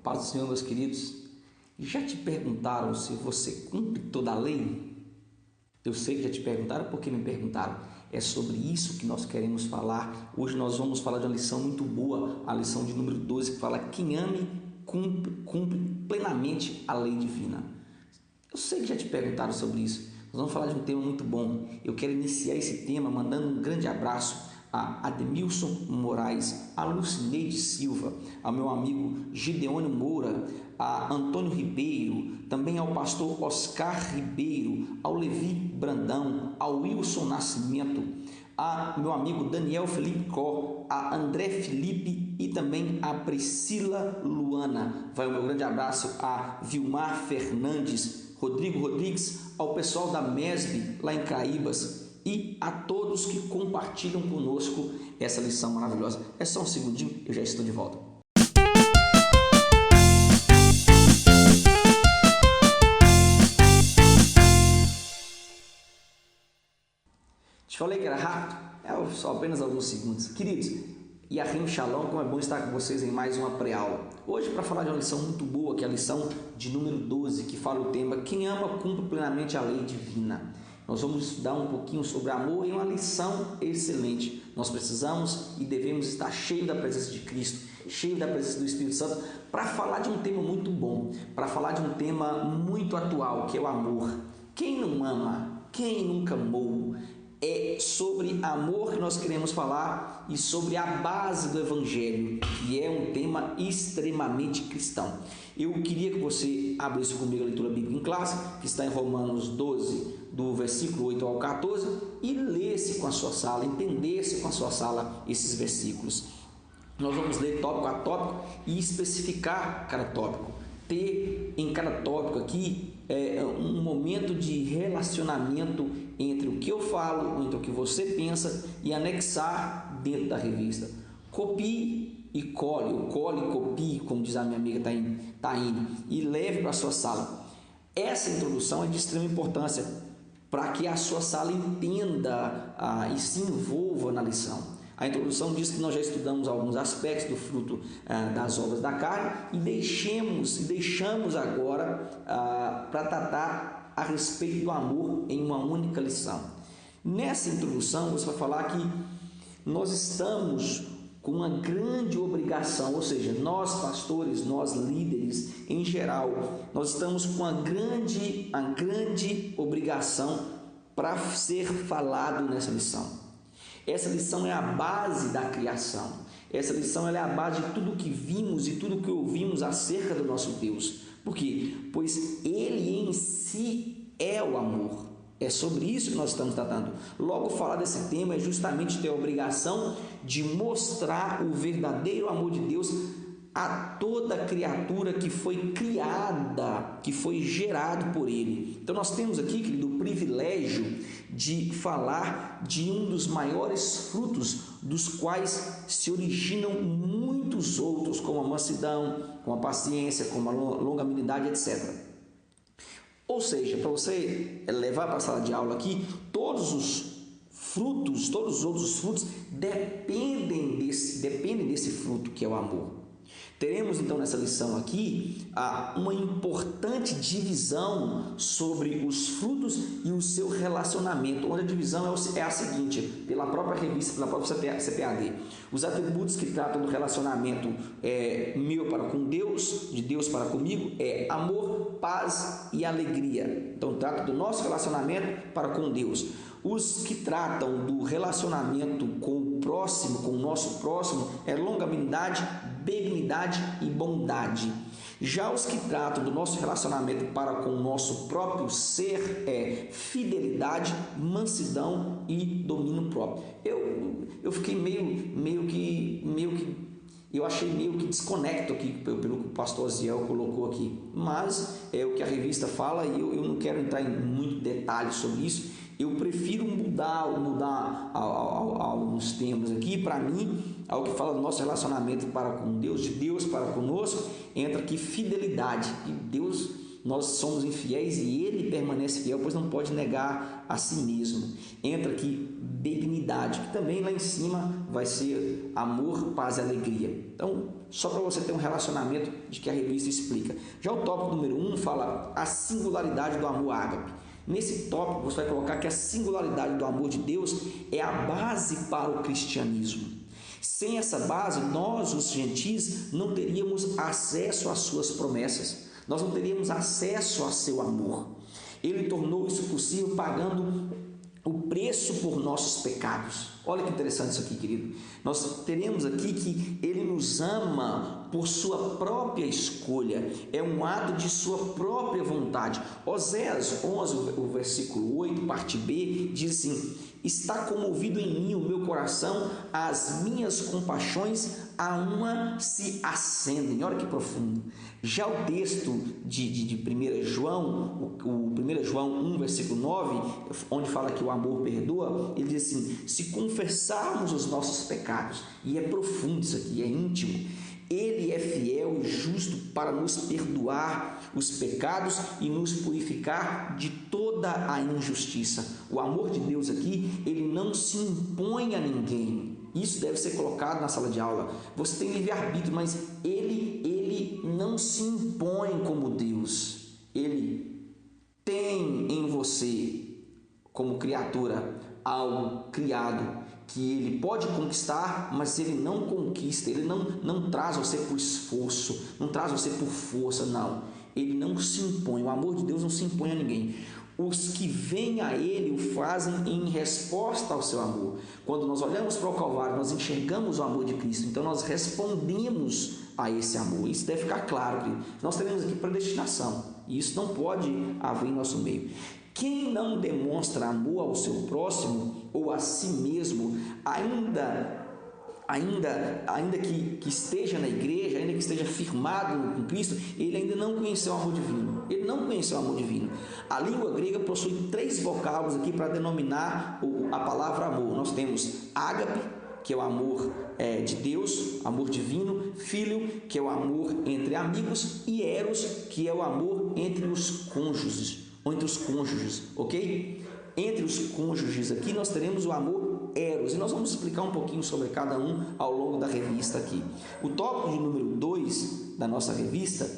Paz do Senhor, meus queridos. Já te perguntaram se você cumpre toda a lei? Eu sei que já te perguntaram, porque me perguntaram. É sobre isso que nós queremos falar. Hoje nós vamos falar de uma lição muito boa, a lição de número 12, que fala: quem ame, cumpre plenamente a lei divina. Eu sei que já te perguntaram sobre isso. Nós vamos falar de um tema muito bom. Eu quero iniciar esse tema mandando um grande abraço a Ademilson Moraes, a Lucineide Silva, ao meu amigo Gideônio Moura, a Antônio Ribeiro, também ao pastor Oscar Ribeiro, ao Levi Brandão, ao Wilson Nascimento, a meu amigo Daniel Felipe Có, a André Felipe e também a Priscila Luana. Vai o meu grande abraço a Vilmar Fernandes, Rodrigo Rodrigues, ao pessoal da MESB lá em Caíbas e a todos que compartilham conosco essa lição maravilhosa. É só um segundinho, eu já estou de volta. Te falei que era rápido? É só apenas alguns segundos. Queridos, Yahrim Shalom, como é bom estar com vocês em mais uma pré-aula. Hoje, para falar de uma lição muito boa, que é a lição de número 12, que fala o tema: quem ama, cumpre plenamente a lei divina. Nós vamos estudar um pouquinho sobre amor e uma lição excelente. Nós precisamos e devemos estar cheio da presença de Cristo, cheio da presença do Espírito Santo, para falar de um tema muito bom, para falar de um tema muito atual, que é o amor. Quem não ama? Quem nunca amou? É sobre amor que nós queremos falar e sobre a base do Evangelho, que é um tema extremamente cristão. Eu queria que você abrisse comigo a leitura bíblica em classe, que está em Romanos 12, do versículo 8 ao 14, e lesse com a sua sala, entendesse com a sua sala esses versículos. Nós vamos ler tópico a tópico e especificar cada tópico. Ter em cada tópico aqui um momento de relacionamento entre o que eu falo, entre o que você pensa, e anexar dentro da revista. Copie e cole, ou cole e copie, como diz a minha amiga Taine, e leve para a sua sala. Essa introdução é de extrema importância para que a sua sala entenda e se envolva na lição. A introdução diz que nós já estudamos alguns aspectos do fruto das obras da carne e deixamos agora para tratar a respeito do amor em uma única lição. Nessa introdução você vai falar que nós estamos com uma grande obrigação, ou seja, nós pastores, nós líderes em geral, nós estamos com uma grande obrigação para ser falado nessa lição. Essa lição é a base da criação. Essa lição é a base de tudo que vimos e tudo que ouvimos acerca do nosso Deus. Por quê? Pois Ele em si é o amor. É sobre isso que nós estamos tratando. Logo, falar desse tema é justamente ter a obrigação de mostrar o verdadeiro amor de Deus a toda criatura que foi criada, que foi gerado por Ele. Então nós temos aqui, querido, o privilégio de falar de um dos maiores frutos dos quais se originam muitos outros, como a mansidão, como a paciência, como a longanimidade, etc. Ou seja, para você levar para a sala de aula aqui, todos os outros frutos dependem desse fruto que é o amor. Teremos então nessa lição aqui uma importante divisão sobre os frutos e o seu relacionamento, onde a divisão é a seguinte, pela própria revista, pela própria CPAD. Os atributos que tratam do relacionamento meu para com Deus, de Deus para comigo, é amor, paz e alegria. Então trata do nosso relacionamento para com Deus. Os que tratam do relacionamento com o próximo, com o nosso próximo, é longanimidade, benignidade e bondade. Já os que tratam do nosso relacionamento para com o nosso próprio ser é fidelidade, mansidão e domínio próprio. Eu fiquei meio que eu achei meio que desconecto aqui pelo que o pastor Ziel colocou aqui, mas é o que a revista fala e eu não quero entrar em muito detalhe sobre isso. Eu prefiro mudar alguns temas aqui. Para mim, ao que fala do nosso relacionamento para com Deus, de Deus para conosco, entra aqui fidelidade. E Deus, nós somos infiéis e Ele permanece fiel, pois não pode negar a si mesmo. Entra aqui benignidade, que também lá em cima vai ser amor, paz e alegria. Então, só para você ter um relacionamento de que a revista explica. Já o tópico número 1 fala a singularidade do amor ágape. Nesse tópico você vai colocar que a singularidade do amor de Deus é a base para o cristianismo. Sem essa base, nós, os gentis, não teríamos acesso às suas promessas, nós não teríamos acesso a seu amor. Ele tornou isso possível pagando o preço por nossos pecados. Olha que interessante isso aqui, querido. Nós teremos aqui que Ele nos ama por sua própria escolha, é um ato de sua própria vontade. Oséias 11, o versículo 8, parte B, diz assim: está comovido em mim o meu coração, as minhas compaixões a uma se acendem. Olha que profundo. Já o texto de 1 João, o 1 João 1, versículo 9, onde fala que o amor perdoa, ele diz assim: se confessarmos os nossos pecados, e é profundo isso aqui, é íntimo, Ele é fiel e justo para nos perdoar os pecados e nos purificar de toda a injustiça. O amor de Deus aqui, ele não se impõe a ninguém. Isso deve ser colocado na sala de aula. Você tem livre-arbítrio, mas ele não se impõe como Deus. Ele tem em você, como criatura, algo criado que ele pode conquistar, mas ele não conquista, ele não traz você por esforço, não traz você por força, não. Ele não se impõe, o amor de Deus não se impõe a ninguém. Os que vêm a Ele o fazem em resposta ao seu amor. Quando nós olhamos para o Calvário, nós enxergamos o amor de Cristo, então nós respondemos a esse amor. Isso deve ficar claro, querido. Nós teremos aqui predestinação, e isso não pode haver em nosso meio. Quem não demonstra amor ao seu próximo ou a si mesmo, ainda que esteja na igreja, ainda que esteja firmado em Cristo, ele ainda não conheceu o amor divino. Ele não conheceu o amor divino. A língua grega possui 3 vocábulos aqui para denominar a palavra amor. Nós temos ágape, que é o amor de Deus, amor divino; filho, que é o amor entre amigos; e eros, que é o amor entre os cônjuges, ok? Entre os cônjuges aqui nós teremos o amor eros, e nós vamos explicar um pouquinho sobre cada um ao longo da revista aqui. O tópico de número 2 da nossa revista,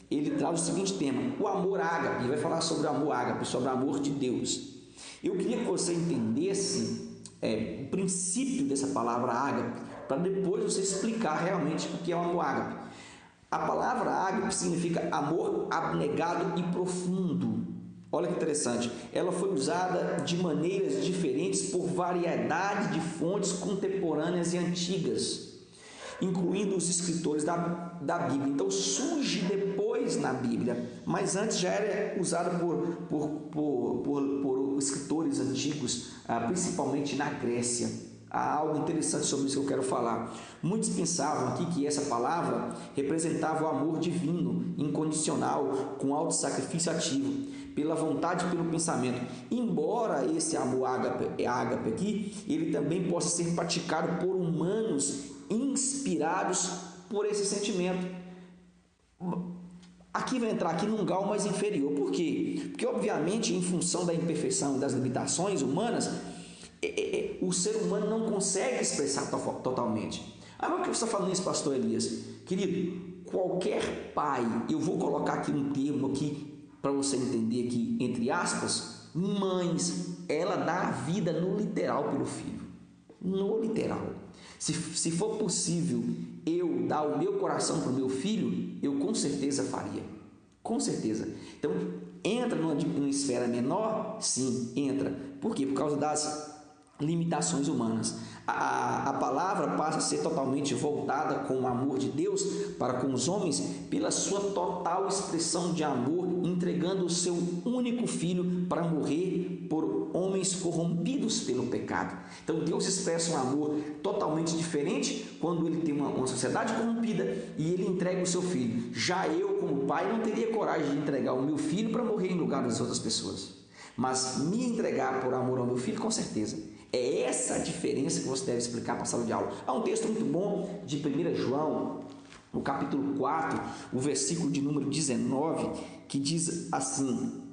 ele traz o seguinte tema: o amor ágape. Ele vai falar sobre o amor ágape, sobre o amor de Deus. Eu queria que você entendesse o princípio dessa palavra ágape, para depois você explicar realmente o que é o amor ágape. A palavra ágape significa amor abnegado e profundo. Olha que interessante, ela foi usada de maneiras diferentes por variedade de fontes contemporâneas e antigas, incluindo os escritores da Bíblia. Então surge depois na Bíblia, mas antes já era usada por escritores antigos, principalmente na Grécia. Há algo interessante sobre isso que eu quero falar. Muitos pensavam aqui que essa palavra representava o amor divino, incondicional, com alto sacrifício ativo, pela vontade e pelo pensamento. Embora esse amor ágape aqui, ele também possa ser praticado por humanos inspirados por esse sentimento. Aqui vai entrar aqui num grau mais inferior. Por quê? Porque, obviamente, em função da imperfeição e das limitações humanas, o ser humano não consegue expressar totalmente. Mas por que você está falando isso, pastor Elias? Querido, qualquer pai, eu vou colocar aqui um termo aqui para você entender aqui, entre aspas, mães, ela dá a vida no literal pelo filho. No literal. Se for possível eu dar o meu coração para o meu filho, eu com certeza faria. Com certeza. Então, entra numa esfera menor? Sim, entra. Por quê? Por causa das limitações humanas. A palavra passa a ser totalmente voltada com o amor de Deus para com os homens pela sua total expressão de amor, entregando o seu único filho para morrer por homens corrompidos pelo pecado. Então Deus expressa um amor totalmente diferente quando ele tem uma sociedade corrompida e ele entrega o seu filho. Já eu, como pai, não teria coragem de entregar o meu filho para morrer em lugar das outras pessoas, mas me entregar por amor ao meu filho, com certeza. É essa a diferença que você deve explicar para a sala de aula. Há um texto muito bom de 1 João, no capítulo 4, o versículo de número 19, que diz assim: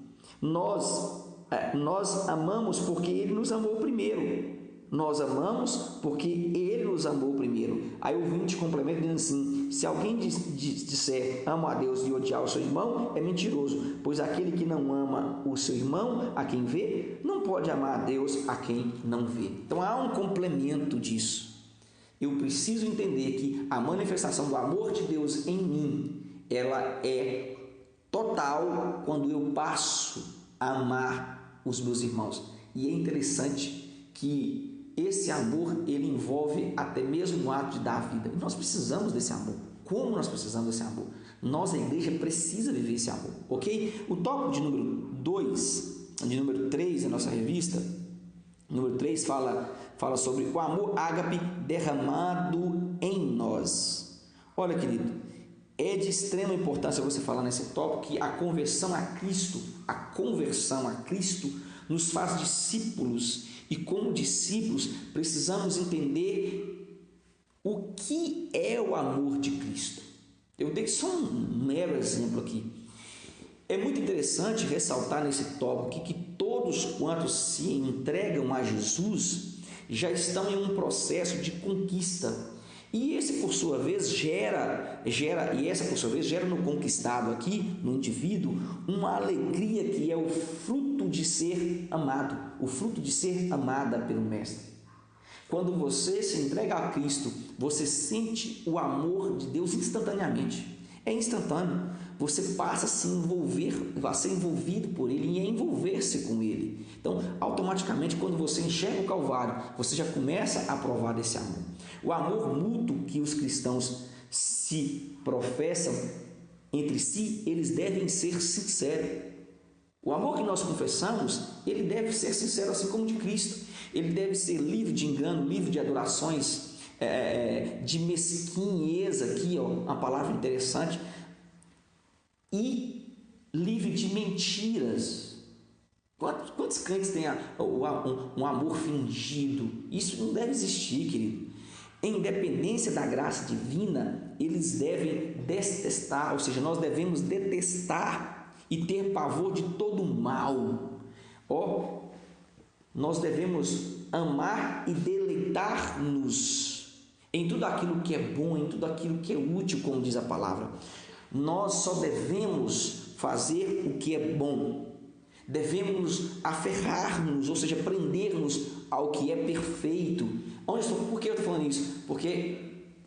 Nós amamos porque Ele nos amou primeiro. Nós amamos porque Ele nos amou primeiro. Aí o 20 complementa dizendo assim: se alguém disser amo a Deus e odiar o seu irmão, é mentiroso, pois aquele que não ama o seu irmão, a quem vê, não pode amar a Deus a quem não vê. Então há um complemento disso. Eu preciso entender que a manifestação do amor de Deus em mim, ela é total quando eu passo a amar os meus irmãos. E é interessante que esse amor, ele envolve até mesmo o ato de dar a vida. E nós precisamos desse amor. Como nós precisamos desse amor? Nós, a igreja, precisa viver esse amor, ok? O tópico de número 3 da nossa revista, número 3 fala sobre o amor ágape derramado em nós. Olha, querido, é de extrema importância você falar nesse tópico que a conversão a Cristo nos faz discípulos, e como discípulos precisamos entender o que é o amor de Cristo. Eu dei só um mero exemplo aqui. É muito interessante ressaltar nesse tópico que todos quantos se entregam a Jesus já estão em um processo de conquista. E esse, por sua vez, gera no conquistado aqui, no indivíduo, uma alegria que é o fruto de ser amado, o fruto de ser amada pelo Mestre. Quando você se entrega a Cristo, você sente o amor de Deus instantaneamente. É instantâneo. Você passa a se envolver, a ser envolvido por Ele e a envolver-se com Ele. Então, automaticamente, quando você enxerga o Calvário, você já começa a provar desse amor. O amor mútuo que os cristãos se professam entre si, eles devem ser sinceros. O amor que nós confessamos, ele deve ser sincero, assim como o de Cristo. Ele deve ser livre de engano, livre de adorações, de mesquinheza, aqui, uma palavra interessante, e livre de mentiras. Quantos crentes têm um amor fingido? Isso não deve existir, querido. Em independência da graça divina, eles devem detestar, ou seja, nós devemos detestar e ter pavor de todo mal. Nós devemos amar e deleitar-nos em tudo aquilo que é bom, em tudo aquilo que é útil, como diz a palavra. Nós só devemos fazer o que é bom. Devemos aferrar-nos, ou seja, prender-nos ao que é perfeito. Por que eu estou falando isso? Porque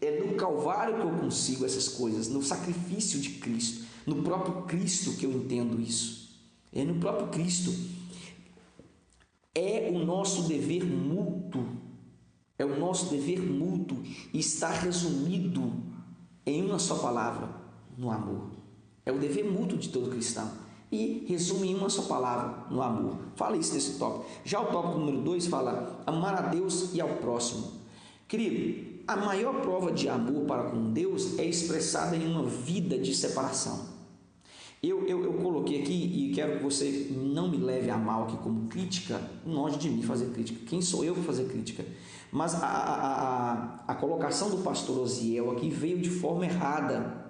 é no Calvário que eu consigo essas coisas, no sacrifício de Cristo, no próprio Cristo que eu entendo isso. É no próprio Cristo. É o nosso dever mútuo, e está resumido em uma só palavra, no amor. É o dever mútuo de todo cristão e resume em uma só palavra, no amor. Fala isso nesse tópico. Já o tópico número 2 fala amar a Deus e ao próximo. Querido, a maior prova de amor para com Deus é expressada em uma vida de separação. Eu coloquei aqui, e quero que você não me leve a mal aqui como crítica, longe de mim fazer crítica. Quem sou eu para fazer crítica? Mas a colocação do pastor Osiel aqui veio de forma errada,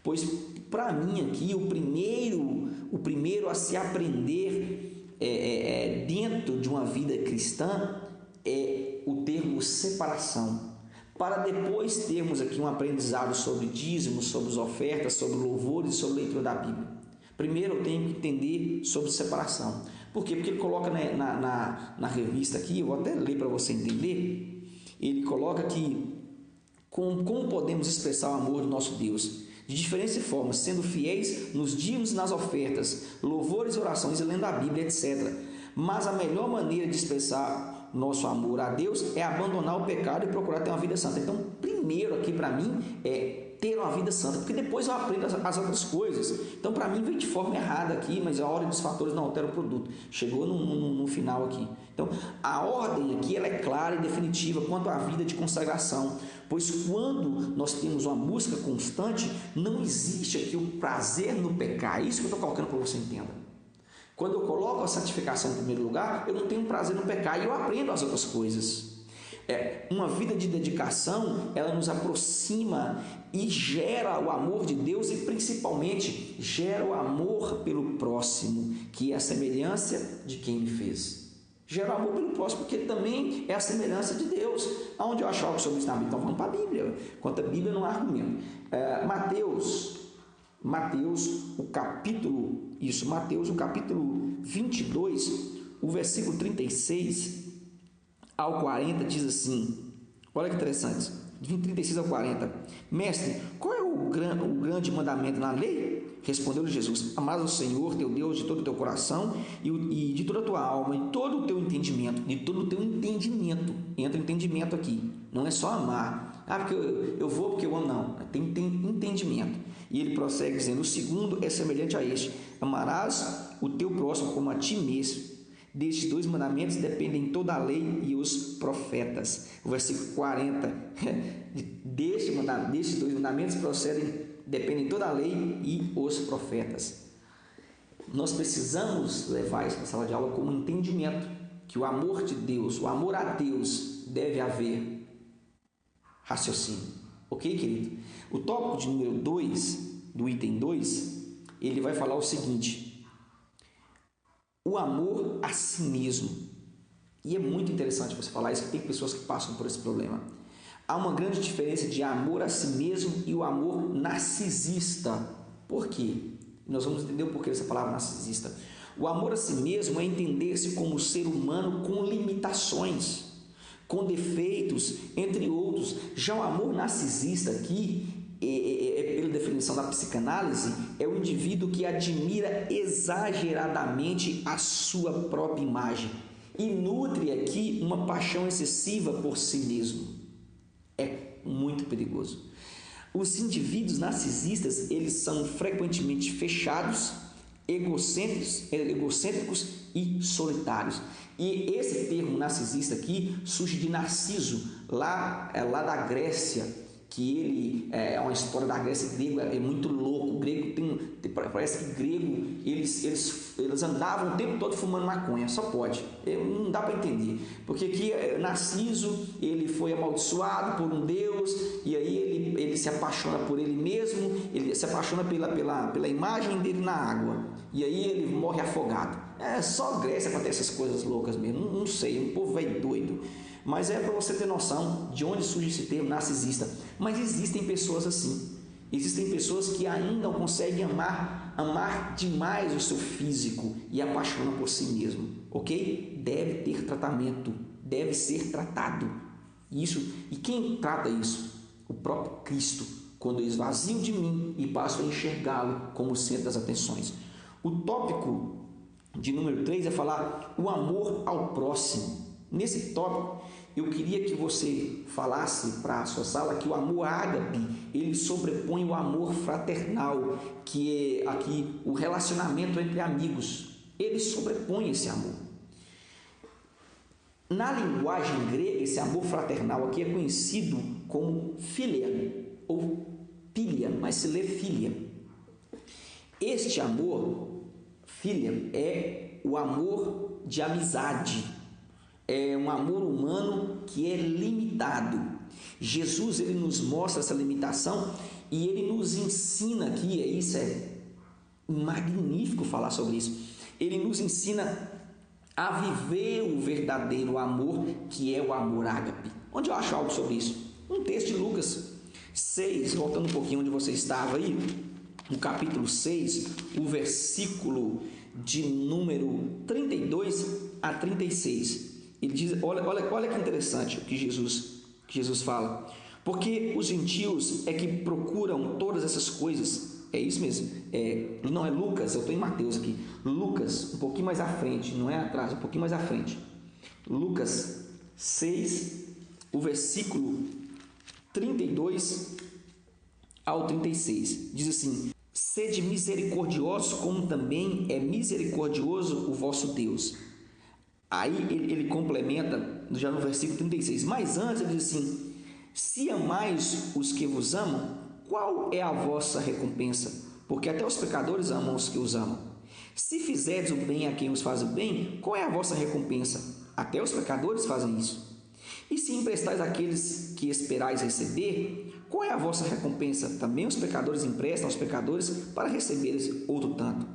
pois para mim aqui o primeiro a se aprender dentro de uma vida cristã é o termo separação. Para depois termos aqui um aprendizado sobre dízimos, sobre as ofertas, sobre louvores e sobre leitura da Bíblia. Primeiro eu tenho que entender sobre separação. Por quê? Porque ele coloca na revista aqui, eu vou até ler para você entender, ele coloca que como podemos expressar o amor do nosso Deus? De diferentes formas, sendo fiéis nos dízimos e nas ofertas, louvores, orações e lendo a Bíblia, etc. Mas a melhor maneira de expressar nosso amor a Deus é abandonar o pecado e procurar ter uma vida santa. Então, primeiro aqui para mim é ter uma vida santa, porque depois eu aprendo as outras coisas. Então, para mim, vem de forma errada aqui, mas a ordem dos fatores não altera o produto. Chegou no final aqui. Então, a ordem aqui ela é clara e definitiva quanto à vida de consagração, pois quando nós temos uma busca constante, não existe aqui o prazer no pecar. É isso que eu estou colocando para que você entenda. Quando eu coloco a santificação em primeiro lugar, eu não tenho prazer no pecar e eu aprendo as outras coisas. Uma vida de dedicação, ela nos aproxima e gera o amor de Deus e principalmente gera o amor pelo próximo, que é a semelhança de quem me fez. Gera amor pelo próximo, porque também é a semelhança de Deus. Aonde eu acho algo sobre isso na Bíblia? Então vamos para a Bíblia. Quanto a Bíblia não há argumento. Mateus, o capítulo 22, o versículo 36 ao 40 diz assim, olha que interessante, de 36 ao 40, mestre, qual é o grande mandamento na lei? Respondeu-lhe Jesus, amarás ao Senhor teu Deus de todo o teu coração e de toda a tua alma, e todo o teu entendimento, entra entendimento aqui, não é só amar, porque eu vou porque eu amo, não, tem entendimento. E ele prossegue dizendo, o segundo é semelhante a este, amarás o teu próximo como a ti mesmo. Destes 2 mandamentos dependem toda a lei e os profetas. O versículo 40, destes 2 mandamentos dependem toda a lei e os profetas. Nós precisamos levar isso para a sala de aula como entendimento, que o amor de Deus, o amor a Deus, deve haver raciocínio. Ok, querido? O tópico de número 2, do item 2, ele vai falar o seguinte, o amor a si mesmo. E é muito interessante você falar isso, que tem pessoas que passam por esse problema. Há uma grande diferença de amor a si mesmo e o amor narcisista. Por quê? Nós vamos entender o porquê dessa palavra narcisista. O amor a si mesmo é entender-se como ser humano com limitações, com defeitos, entre outros. Já o amor narcisista aqui, pela definição da psicanálise, é o indivíduo que admira exageradamente a sua própria imagem e nutre aqui uma paixão excessiva por si mesmo. É muito perigoso. Os indivíduos narcisistas, eles são frequentemente fechados, egocêntricos e solitários. E esse termo narcisista aqui surge de Narciso, lá da Grécia, que ele é uma história da Grécia grega, é muito louco. O grego parece que grego eles andavam o tempo todo fumando maconha, só pode, não dá para entender, porque aqui Narciso, ele foi amaldiçoado por um deus, e aí ele se apaixona por ele mesmo, ele se apaixona pela imagem dele na água, e aí ele morre afogado. Só Grécia acontece essas coisas loucas mesmo, não sei, um povo é doido. Mas é para você ter noção de onde surge esse termo narcisista. Mas existem pessoas assim. Existem pessoas que ainda não conseguem amar demais o seu físico e apaixonam por si mesmo. Ok? Deve ter tratamento. Deve ser tratado. Isso. E quem trata isso? O próprio Cristo. Quando eu esvazio de mim e passo a enxergá-lo como o centro das atenções. O tópico de número 3 é falar o amor ao próximo. Nesse tópico, eu queria que você falasse para a sua sala que o amor ágape, ele sobrepõe o amor fraternal, que é aqui o relacionamento entre amigos. Ele sobrepõe esse amor. Na linguagem grega, esse amor fraternal aqui é conhecido como philia ou philia, mas se lê filia. Este amor, philia, é o amor de amizade. É um amor humano que é limitado. Jesus, ele nos mostra essa limitação e ele nos ensina aqui, isso é magnífico falar sobre isso. Ele nos ensina a viver o verdadeiro amor, que é o amor ágape. Onde eu acho algo sobre isso? Um texto de Lucas 6, voltando um pouquinho onde você estava aí, no capítulo 6, o versículo de número 32 a 36. Ele diz, olha que interessante o que Jesus fala. Porque os gentios é que procuram todas essas coisas. É isso mesmo. Não é Lucas, eu estou em Mateus aqui. Lucas, um pouquinho mais à frente, não é atrás, um pouquinho mais à frente. Lucas 6, o versículo 32 ao 36. Diz assim, sede misericordiosos como também é misericordioso o vosso Deus. Aí ele complementa já no versículo 36. Mas antes ele diz assim, se amais os que vos amam, qual é a vossa recompensa? Porque até os pecadores amam os que os amam. Se fizerdes o bem a quem os faz o bem, qual é a vossa recompensa? Até os pecadores fazem isso. E se emprestais àqueles que esperais receber, Qual é a vossa recompensa? Também os pecadores emprestam aos pecadores para receberes outro tanto.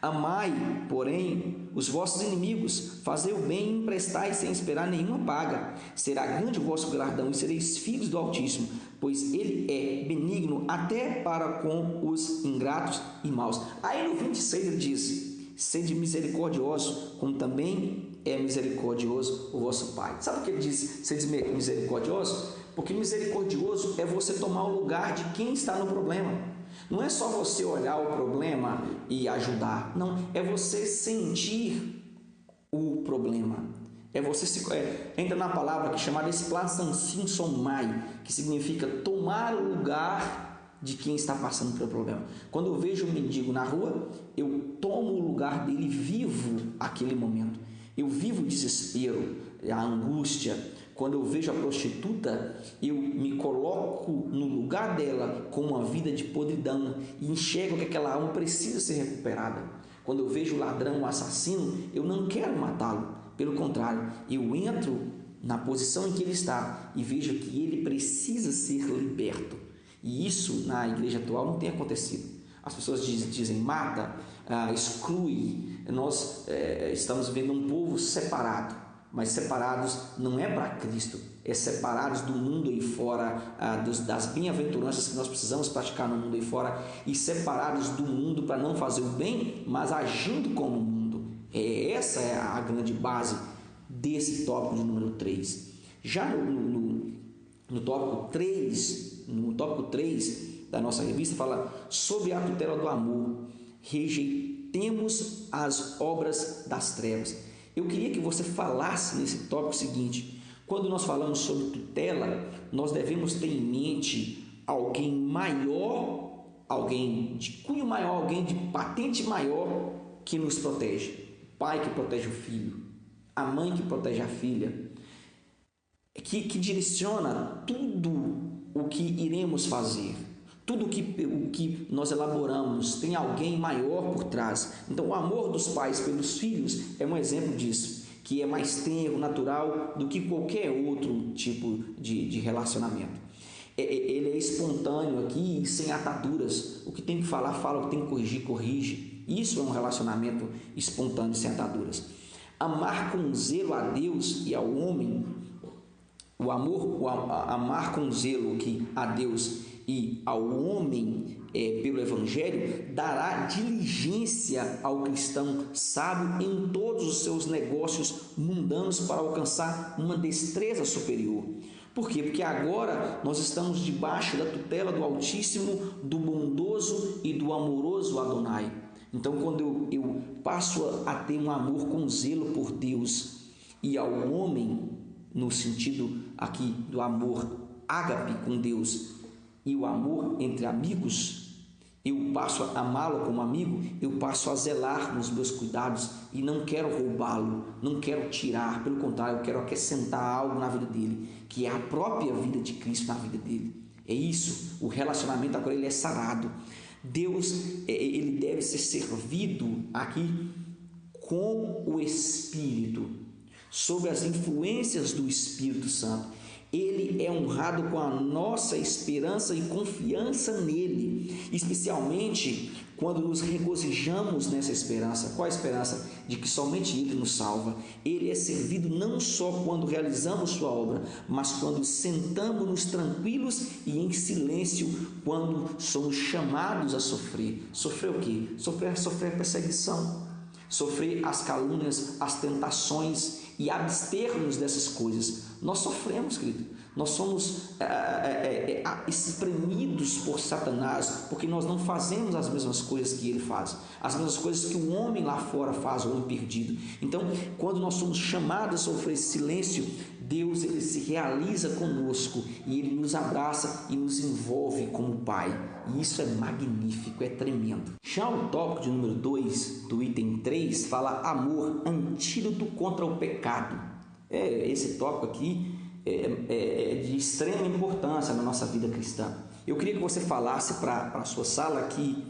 Amai, porém, os vossos inimigos, fazei o bem e emprestai sem esperar nenhuma paga. Será grande o vosso galardão e sereis filhos do Altíssimo, pois ele é benigno até para com os ingratos e maus. Aí no 26 ele diz: sede misericordioso, como também é misericordioso o vosso Pai. Sabe o que ele diz, sede misericordioso? Porque misericordioso é você tomar o lugar de quem está no problema. Não é só você olhar o problema e ajudar. Não, é você sentir o problema. É você entra na palavra que é chamada esplasansomai, que significa tomar o lugar de quem está passando pelo problema. Quando eu vejo um mendigo na rua, eu tomo o lugar dele e vivo aquele momento. Eu vivo o desespero, a angústia. Quando eu vejo a prostituta, eu me coloco no lugar dela com uma vida de podridão e enxergo que aquela alma precisa ser recuperada. Quando eu vejo o ladrão, o assassino, eu não quero matá-lo. Pelo contrário, eu entro na posição em que ele está e vejo que ele precisa ser liberto. E isso na igreja atual não tem acontecido. As pessoas dizem mata, exclui. Nós estamos vendo um povo separado. Mas separados não é para Cristo, é separados do mundo aí fora, das bem-aventuranças que nós precisamos praticar no mundo aí fora, e separados do mundo para não fazer o bem, mas agindo como o mundo. Essa é a grande base desse tópico de número 3. Já no tópico 3 da nossa revista, fala sobre a tutela do amor. Rejeitemos as obras das trevas. Eu queria que você falasse nesse tópico seguinte: quando nós falamos sobre tutela, nós devemos ter em mente alguém maior, alguém de cunho maior, alguém de patente maior que nos protege. O pai que protege o filho, a mãe que protege a filha, que direciona tudo o que iremos fazer. Tudo o que nós elaboramos tem alguém maior por trás. Então, o amor dos pais pelos filhos é um exemplo disso, que é mais tenro, natural do que qualquer outro tipo de relacionamento. Ele é espontâneo aqui e sem ataduras. O que tem que falar, fala. O que tem que corrigir, corrige. Isso é um relacionamento espontâneo, sem ataduras. Amar com zelo a Deus e ao homem, amar com zelo a Deus e ao homem pelo Evangelho, dará diligência ao cristão sábio em todos os seus negócios mundanos para alcançar uma destreza superior. Por quê? Porque agora nós estamos debaixo da tutela do Altíssimo, do bondoso e do amoroso Adonai. Então, quando eu passo a ter um amor com zelo por Deus e ao homem, no sentido aqui do amor ágape com Deus, e o amor entre amigos, eu passo a amá-lo como amigo, eu passo a zelar nos meus cuidados e não quero roubá-lo, não quero tirar, pelo contrário, eu quero acrescentar algo na vida dele, que é a própria vida de Cristo na vida dele. É isso, o relacionamento agora ele é sarado. Deus, ele deve ser servido aqui com o Espírito, sob as influências do Espírito Santo. Ele é honrado com a nossa esperança e confiança nele, especialmente quando nos regozijamos nessa esperança. Qual a esperança? De que somente Ele nos salva. Ele é servido não só quando realizamos sua obra, mas quando sentamos-nos tranquilos e em silêncio, quando somos chamados a sofrer. Sofrer o quê? Sofrer perseguição, sofrer as calúnias, as tentações e abster-nos dessas coisas. Nós sofremos, querido. Nós somos espremidos por Satanás, porque nós não fazemos as mesmas coisas que ele faz, as mesmas coisas que o homem lá fora faz, o homem perdido. Então, quando nós somos chamados a sofrer esse silêncio, Deus ele se realiza conosco e Ele nos abraça e nos envolve como Pai. E isso é magnífico, é tremendo. Já o tópico de número 2, do item 3, fala amor, antídoto contra o pecado. Esse tópico aqui é de extrema importância na nossa vida cristã. Eu queria que você falasse para a sua sala aqui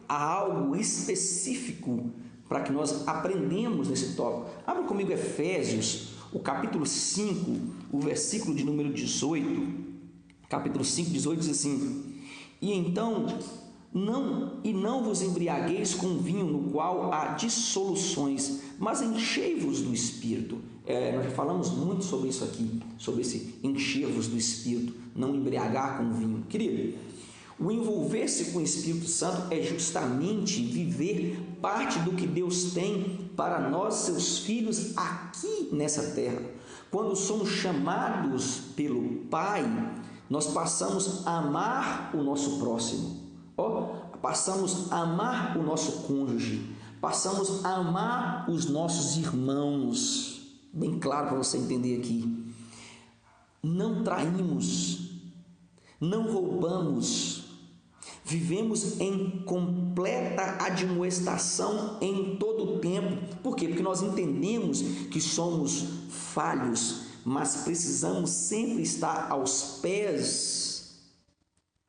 há algo específico para que nós aprendemos nesse tópico. Abra comigo Efésios, o capítulo 5, o versículo de número 18. capítulo 5, 18, diz assim: e então não vos embriagueis com vinho no qual há dissoluções, mas enchei-vos do Espírito. Nós já falamos muito sobre isso aqui, sobre esse encher-vos do Espírito, não embriagar com vinho. Querido, o envolver-se com o Espírito Santo é justamente viver parte do que Deus tem para nós, seus filhos, aqui nessa terra. Quando somos chamados pelo Pai, nós passamos a amar o nosso próximo, passamos a amar o nosso cônjuge, passamos a amar os nossos irmãos. Bem claro para você entender aqui: não traímos, não roubamos, vivemos em completa admoestação em todo o tempo. Por quê? Porque nós entendemos que somos falhos, mas precisamos sempre estar aos pés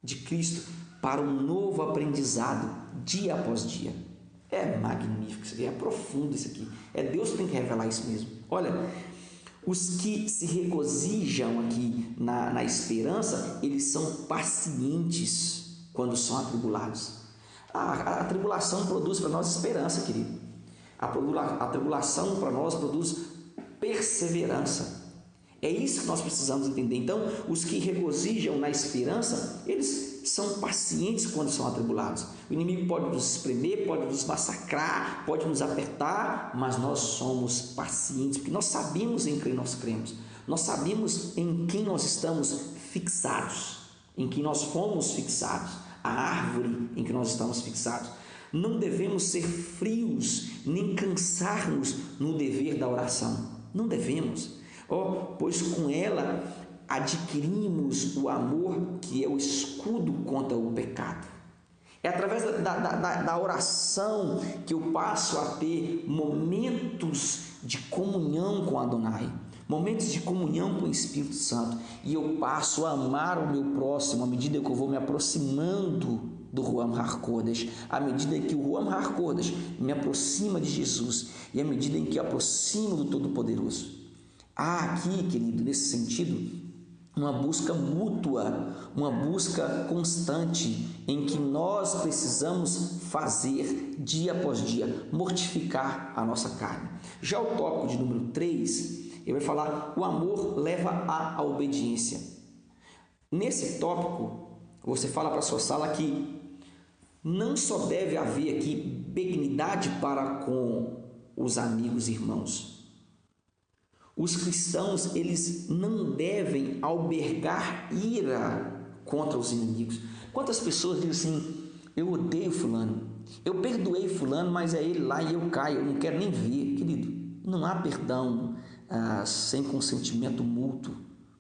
de Cristo para um novo aprendizado, dia após dia. É magnífico isso aqui, é profundo isso aqui. É Deus que tem que revelar isso mesmo. Olha, os que se regozijam aqui na esperança, eles são pacientes quando são atribulados. A tribulação produz para nós esperança, querido. A tribulação para nós produz perseverança. É isso que nós precisamos entender. Então, os que regozijam na esperança, eles são pacientes quando são atribulados. O inimigo pode nos espremer, pode nos massacrar, pode nos apertar, mas nós somos pacientes, porque nós sabemos em quem nós cremos. Nós sabemos em quem nós estamos fixados, em quem nós fomos fixados, a árvore em que nós estamos fixados. Não devemos ser frios, nem cansar-nos no dever da oração. Não devemos. Pois com ela adquirimos o amor, que é o escudo contra o pecado. É através da oração que eu passo a ter momentos de comunhão com Adonai, momentos de comunhão com o Espírito Santo, e eu passo a amar o meu próximo à medida que eu vou me aproximando do Ruach HaKodesh, à medida que o Ruach HaKodesh me aproxima de Jesus e à medida em que eu aproximo do Todo-Poderoso. Há aqui, querido, nesse sentido, uma busca mútua, uma busca constante em que nós precisamos fazer dia após dia, mortificar a nossa carne. Já o tópico de número 3, ele vai falar: o amor leva à obediência. Nesse tópico, você fala para a sua sala que não só deve haver aqui benignidade para com os amigos e irmãos. Os cristãos, eles não devem albergar ira contra os inimigos. Quantas pessoas dizem assim: eu odeio fulano, eu perdoei fulano, mas é ele lá e eu caio, eu não quero nem ver. Querido, não há perdão sem consentimento mútuo.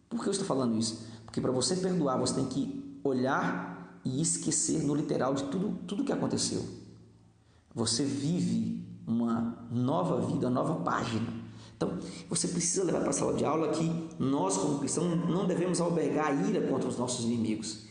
Por que eu estou falando isso? Porque para você perdoar, você tem que olhar e esquecer no literal de tudo que aconteceu. Você vive uma nova vida, uma nova página. Então, você precisa levar para a sala de aula que nós, como cristãos, não devemos albergar a ira contra os nossos inimigos.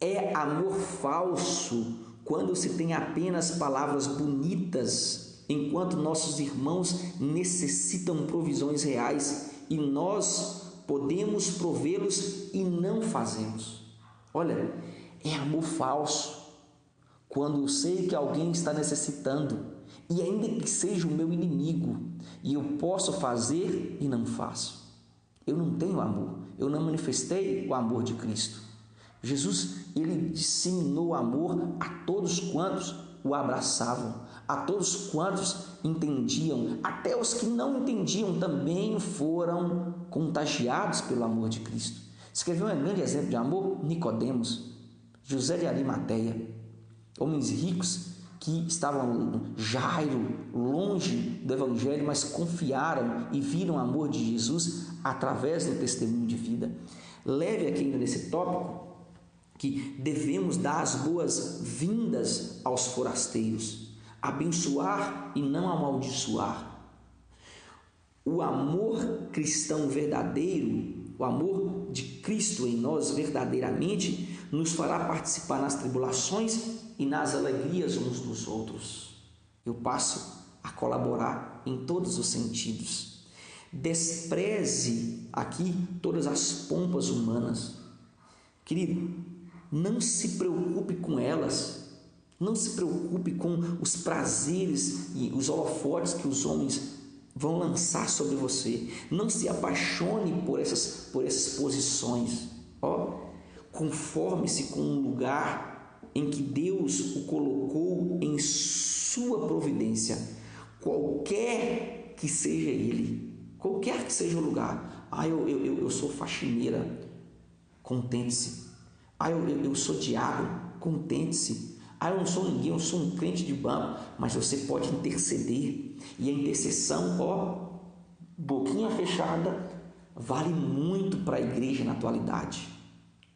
É amor falso quando se tem apenas palavras bonitas, enquanto nossos irmãos necessitam provisões reais e nós podemos provê-los e não fazemos. Olha, é amor falso quando eu sei que alguém está necessitando, e ainda que seja o meu inimigo, e eu posso fazer e não faço. Eu não tenho amor, eu não manifestei o amor de Cristo. Jesus, ele disseminou amor a todos quantos o abraçavam, a todos quantos entendiam, até os que não entendiam também foram contagiados pelo amor de Cristo. Escreveu um grande exemplo de amor: Nicodemos, José de Arimateia, homens ricos que estavam Jairo, longe do Evangelho, mas confiaram e viram o amor de Jesus através do testemunho de vida. Leve aqui ainda nesse tópico que devemos dar as boas-vindas aos forasteiros, abençoar e não amaldiçoar. O amor cristão verdadeiro, o amor de Cristo em nós verdadeiramente, nos fará participar nas tribulações e nas alegrias uns dos outros. Eu passo a colaborar em todos os sentidos. Despreze aqui todas as pompas humanas. Querido, não se preocupe com elas. Não se preocupe com os prazeres e os holofotes que os homens vão lançar sobre você. Não se apaixone por essas posições. Conforme-se com um lugar em que Deus o colocou em sua providência, qualquer que seja ele, qualquer que seja o lugar. Eu sou faxineira, contente-se. Eu sou diácono, contente-se. Eu não sou ninguém, eu sou um crente de banco, mas você pode interceder. E a intercessão, boquinha fechada, vale muito para a igreja na atualidade.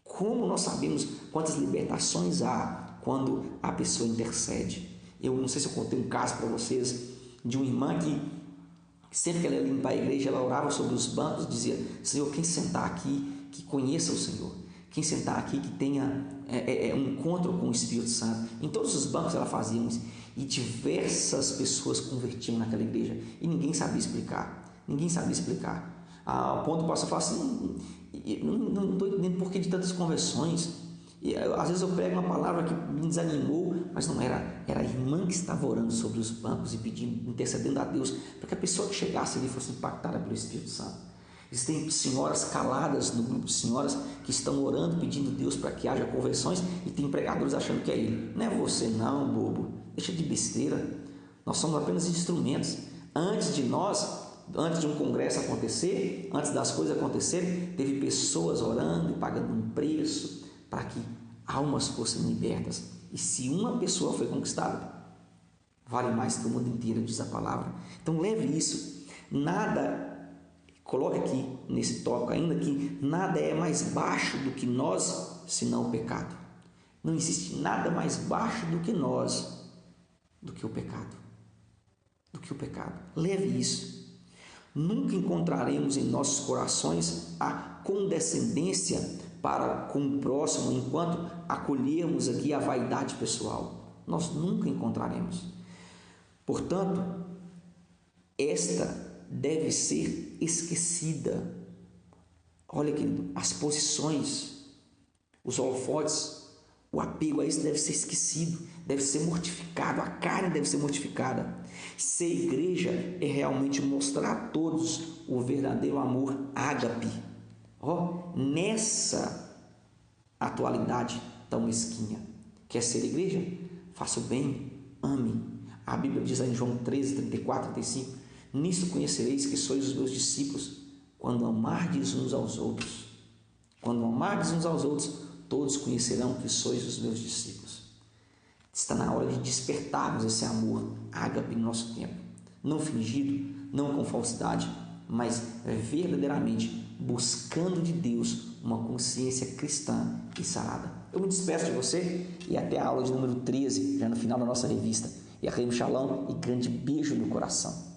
Como nós sabemos quantas libertações há quando a pessoa intercede. Eu não sei se eu contei um caso para vocês de uma irmã que sempre que ela ia limpar a igreja, ela orava sobre os bancos, dizia: Senhor, quem sentar aqui, que conheça o Senhor. Quem sentar aqui, que tenha um encontro com o Espírito Santo. Em todos os bancos ela fazia isso. E diversas pessoas convertiam naquela igreja. E ninguém sabia explicar. Ninguém sabia explicar. Ao ponto do pastor falar assim: não estou entendendo por que de tantas conversões. E às vezes eu prego uma palavra que me desanimou, mas não era. Era a irmã que estava orando sobre os bancos e pedindo, intercedendo a Deus, para que a pessoa que chegasse ali fosse impactada pelo Espírito Santo. Existem senhoras caladas no grupo de senhoras que estão orando, pedindo a Deus para que haja conversões, e tem pregadores achando que é ele. Não é você não, bobo. Deixa de besteira. Nós somos apenas instrumentos. Antes de um congresso acontecer, antes das coisas acontecerem, teve pessoas orando e pagando um preço para que almas fossem libertas. E se uma pessoa foi conquistada, vale mais que o mundo inteiro, diz a palavra. Então leve isso. Coloque aqui nesse tópico ainda que nada é mais baixo do que nós, senão o pecado. Não existe nada mais baixo do que nós, do que o pecado. Leve isso. Nunca encontraremos em nossos corações a condescendência para com o próximo enquanto acolhermos aqui a vaidade pessoal. Nós nunca encontraremos. Portanto, esta deve ser esquecida. Olha, querido, as posições, os holofotes, o apego a isso deve ser esquecido, deve ser mortificado, a carne deve ser mortificada. Ser igreja é realmente mostrar a todos o verdadeiro amor ágape. Nessa atualidade tão mesquinha. Quer ser igreja? Faça o bem, ame. A Bíblia diz em João 13, 34, 35: nisto conhecereis que sois os meus discípulos, quando amardes uns aos outros. Quando amardes uns aos outros, todos conhecerão que sois os meus discípulos. Está na hora de despertarmos esse amor ágape no nosso tempo. Não fingido, não com falsidade, mas verdadeiramente buscando de Deus uma consciência cristã e sarada. Eu me despeço de você e até a aula de número 13, já no final da nossa revista. E Shalom e grande beijo no coração.